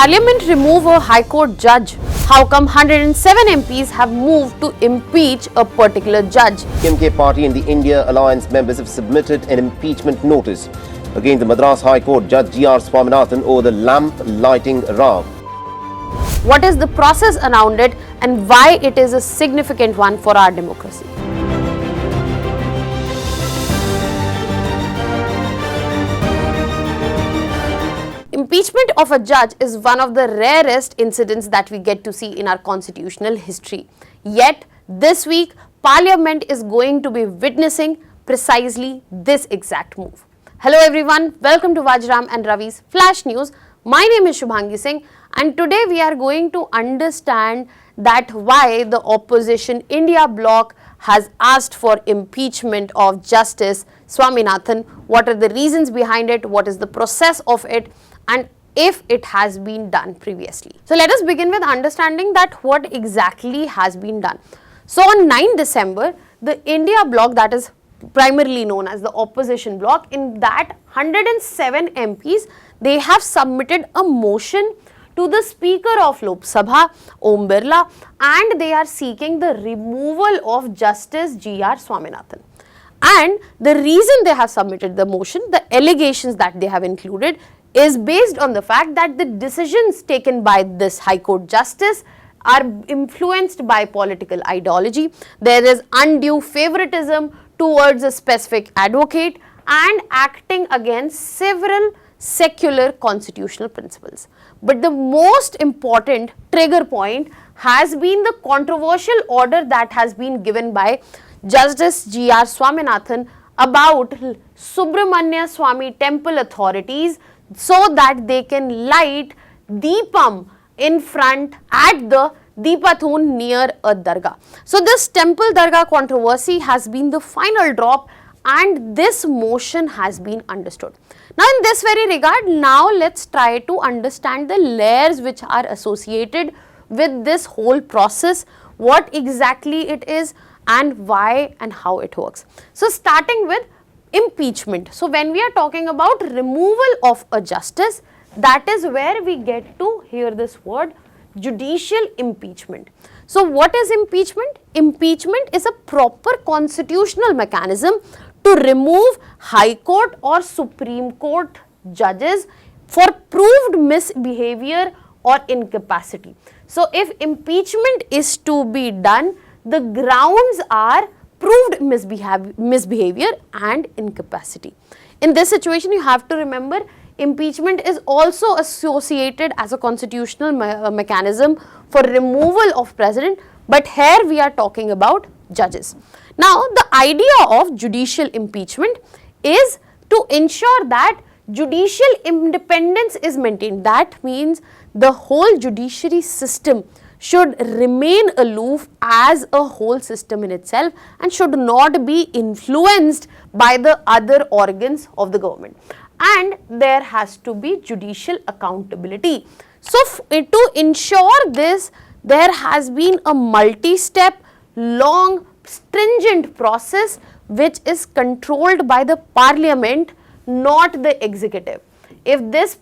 Parliament remove a High Court judge? How come 107 MPs have moved to impeach a particular judge? MK party and the India Alliance members have submitted an impeachment notice against the Madras High Court Judge G.R. Swaminathan over the lamp lighting row. What is the process around it and why it is a significant one for our democracy? Impeachment of a judge is one of the rarest incidents that we get to see in our constitutional history. Yet, this week, Parliament is going to be witnessing precisely this exact move. Hello everyone, welcome to Vajiram and Ravi's Flash News. My name is Shubhangi Singh and today we are going to understand that why the opposition India bloc has asked for impeachment of Justice Swaminathan, what are the reasons behind it, what is the process of it, and if it has been done previously. So let us begin with understanding that what exactly has been done. So on 9 December, the India bloc, that is primarily known as the opposition bloc, in that 107 MPs, they have submitted a motion to the Speaker of Lok Sabha, Om Birla, and they are seeking the removal of Justice G.R. Swaminathan. And the reason they have submitted the motion, the allegations that they have included, is based on the fact that the decisions taken by this High Court Justice are influenced by political ideology. There is undue favoritism towards a specific advocate and acting against several secular constitutional principles. But the most important trigger point has been the controversial order that has been given by Justice G.R. Swaminathan about Subramanya Swamy temple authorities so that they can light Deepam in front at the Deepathun near a dargah. So this temple dargah controversy has been the final drop and this motion has been understood. Now in this very regard, now let's try to understand the layers which are associated with this whole process, what exactly it is and why and how it works. So starting with impeachment. So when we are talking about removal of a justice, that is where we get to hear this word judicial impeachment. So what is impeachment? Impeachment is a proper constitutional mechanism to remove High Court or Supreme Court judges for proved misbehavior or incapacity. So if impeachment is to be done, the grounds are proved misbehavior and incapacity. In this situation, you have to remember impeachment is also associated as a constitutional mechanism for removal of president, but here we are talking about judges. Now, the idea of judicial impeachment is to ensure that judicial independence is maintained. That means the whole judiciary system should remain aloof as a whole system in itself and should not be influenced by the other organs of the government. And there has to be judicial accountability. So to ensure this, there has been a multi-step, long, stringent process which is controlled by the Parliament, not the executive. If this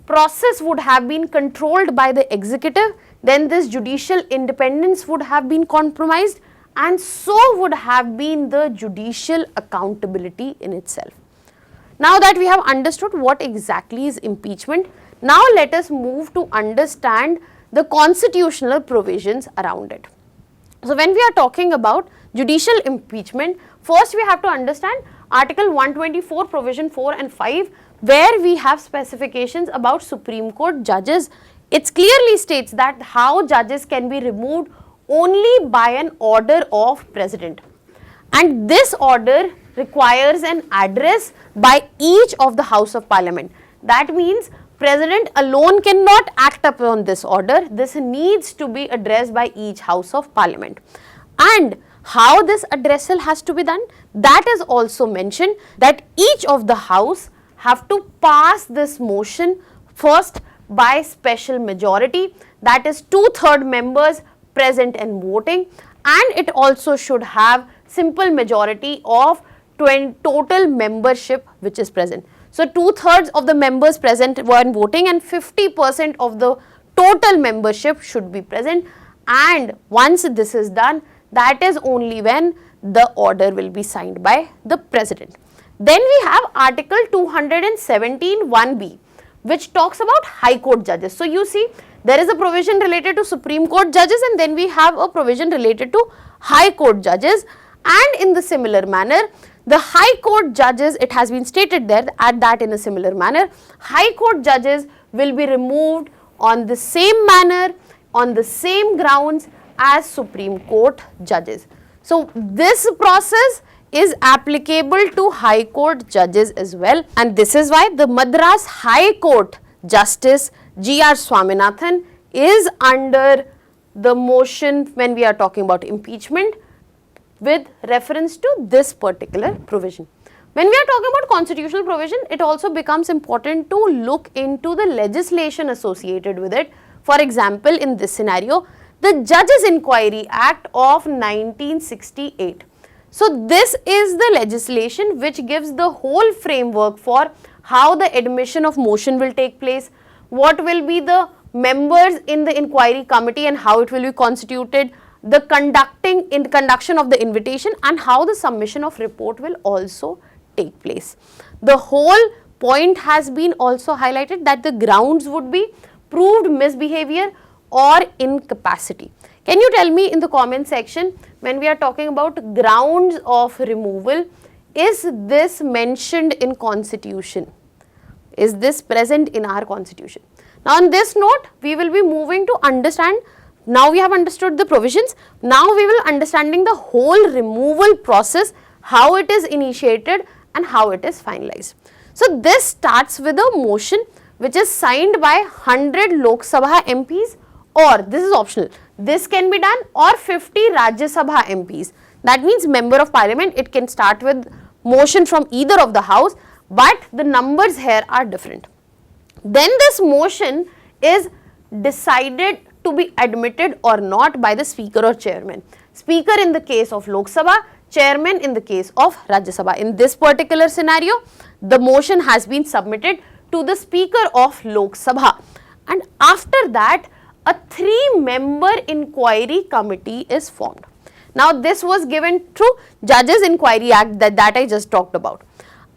process would have been controlled by the executive, then this judicial independence would have been compromised and so would have been the judicial accountability in itself. Now that we have understood what exactly is impeachment, now let us move to understand the constitutional provisions around it. So when we are talking about judicial impeachment, first we have to understand Article 124, Provision 4 and 5, where we have specifications about Supreme Court judges. It clearly states that how judges can be removed only by an order of President. And this order requires an address by each of the House of Parliament. That means President alone cannot act upon this order. This needs to be addressed by each House of Parliament. And how this addressal has to be done? That is also mentioned that each of the House have to pass this motion first by special majority, that is 2/3 members present and voting, and it also should have simple majority of total membership which is present. So 2/3 of the members present were voting and 50% of the total membership should be present, and once this is done, that is only when the order will be signed by the president. Then we have Article 217 1B, which talks about High Court judges. So you see, there is a provision related to Supreme Court judges, and then we have a provision related to High Court judges, and in the similar manner, the High Court judges, it has been stated there that in a similar manner, High Court judges will be removed on the same manner, on the same grounds as Supreme Court judges. So this process is applicable to High Court judges as well, and this is why the Madras High Court Justice G.R. Swaminathan is under the motion when we are talking about impeachment with reference to this particular provision. When we are talking about constitutional provision, it also becomes important to look into the legislation associated with it. For example, in this scenario, the Judges Inquiry Act of 1968. So this is the legislation which gives the whole framework for how the admission of motion will take place, what will be the members in the inquiry committee and how it will be constituted, the conduction of the invitation, and how the submission of report will also take place. The whole point has been also highlighted that the grounds would be proved misbehavior or incapacity. Can you tell me in the comment section, when we are talking about grounds of removal, is this mentioned in constitution? Is this present in our constitution? Now on this note, we will be moving to understand. Now we have understood the provisions. Now we will understanding the whole removal process, how it is initiated and how it is finalized. So this starts with a motion which is signed by 100 Lok Sabha MPs, or this is optional. This can be done, or 50 Rajya Sabha MPs. That means member of parliament. It can start with motion from either of the house, but the numbers here are different. Then this motion is decided to be admitted or not by the speaker or chairman. Speaker in the case of Lok Sabha, chairman in the case of Rajya Sabha. In this particular scenario, the motion has been submitted to the speaker of Lok Sabha, and after that a 3-member inquiry committee is formed. Now this was given through Judges Inquiry Act that I just talked about.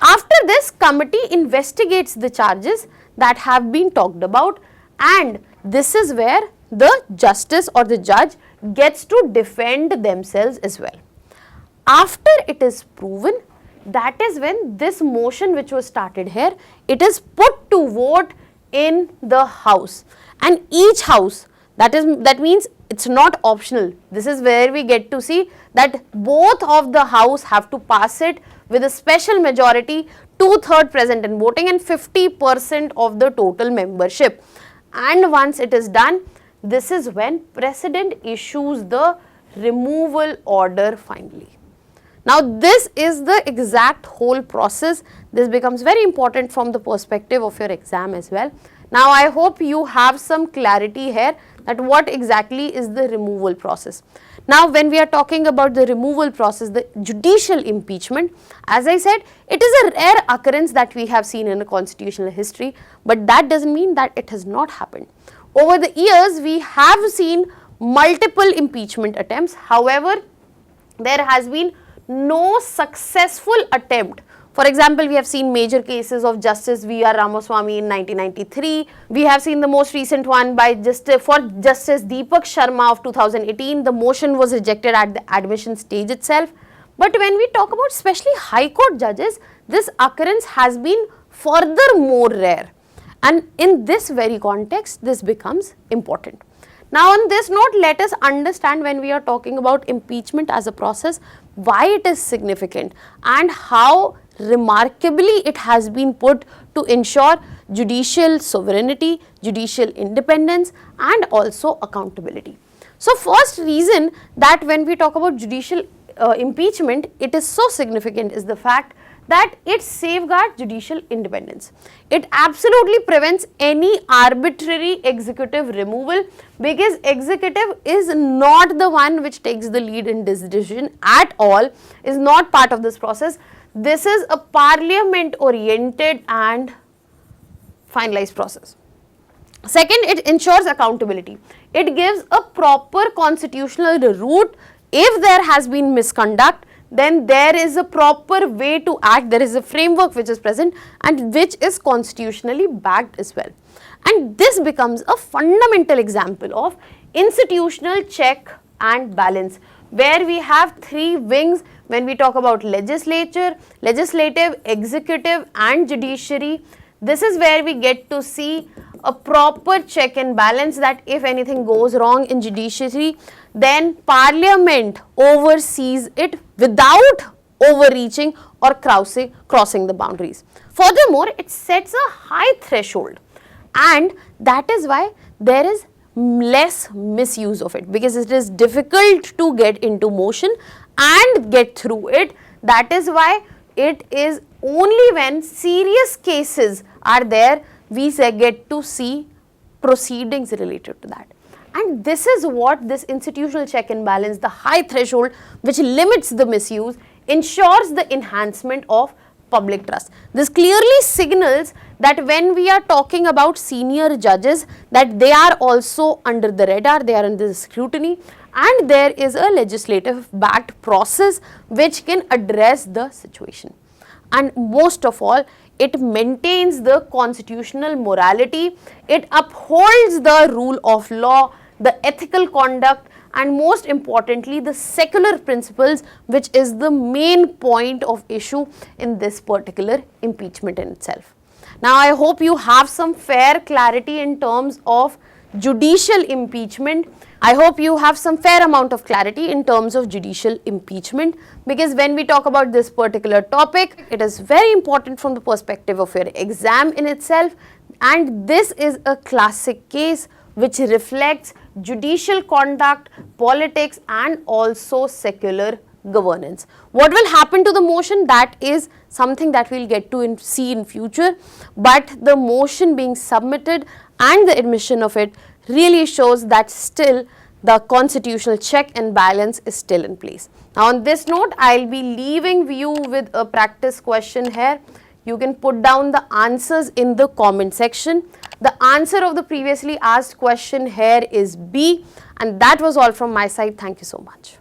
After this, committee investigates the charges that have been talked about, and this is where the justice or the judge gets to defend themselves as well. After it is proven, that is when this motion which was started here, it is put to vote in the house, and each house, that means it's not optional. This is where we get to see that both of the house have to pass it with a special majority, 2/3 present and voting, and 50% of the total membership. And once it is done, this is when president issues the removal order finally. Now this is the exact whole process. This becomes very important from the perspective of your exam as well. Now I hope you have some clarity here that what exactly is the removal process. Now when we are talking about the removal process, the judicial impeachment, as I said, it is a rare occurrence that we have seen in a constitutional history, but that doesn't mean that it has not happened. Over the years, we have seen multiple impeachment attempts. However, there has been no successful attempt. For example, we have seen major cases of Justice V.R. Ramaswamy in 1993. We have seen the most recent one by for Justice Deepak Sharma of 2018. The motion was rejected at the admission stage itself. But when we talk about especially High Court judges, this occurrence has been further more rare. And in this very context, this becomes important. Now on this note, let us understand when we are talking about impeachment as a process, why it is significant and how remarkably it has been put to ensure judicial sovereignty, judicial independence and also accountability. So first reason that when we talk about judicial impeachment, it is so significant is the fact that it safeguards judicial independence. It absolutely prevents any arbitrary executive removal, because executive is not the one which takes the lead in this decision at all, is not part of this process. this is a parliament oriented and finalized process. Second, it ensures accountability. It gives a proper constitutional route. If there has been misconduct, then there is a proper way to act, there is a framework which is present and which is constitutionally backed as well. And this becomes a fundamental example of institutional check and balance, where we have three wings when we talk about legislature, legislative, executive and judiciary. This is where we get to see a proper check and balance, that if anything goes wrong in judiciary, then parliament oversees it without overreaching or crossing the boundaries. Furthermore, it sets a high threshold, and that is why there is less misuse of it, because it is difficult to get into motion and get through it. That is why it is only when serious cases are there we get to see proceedings related to that. And this is what this institutional check and balance, the high threshold which limits the misuse, ensures the enhancement of public trust. This clearly signals that when we are talking about senior judges, that they are also under the radar, they are under the scrutiny, and there is a legislative backed process which can address the situation. And most of all, it maintains the constitutional morality, it upholds the rule of law, the ethical conduct, and most importantly the secular principles, which is the main point of issue in this particular impeachment in itself. Now, I hope you have some fair clarity in terms of judicial impeachment. I hope you have some fair amount of clarity in terms of judicial impeachment, because when we talk about this particular topic, it is very important from the perspective of your exam in itself, and this is a classic case which reflects judicial conduct, politics and also secular governance. What will happen to the motion, that is something that we will get to see in future, but the motion being submitted and the admission of it really shows that still the constitutional check and balance is still in place. Now, on this note, I will be leaving you with a practice question here. You can put down the answers in the comment section. The answer of the previously asked question here is B, and that was all from my side. Thank you so much.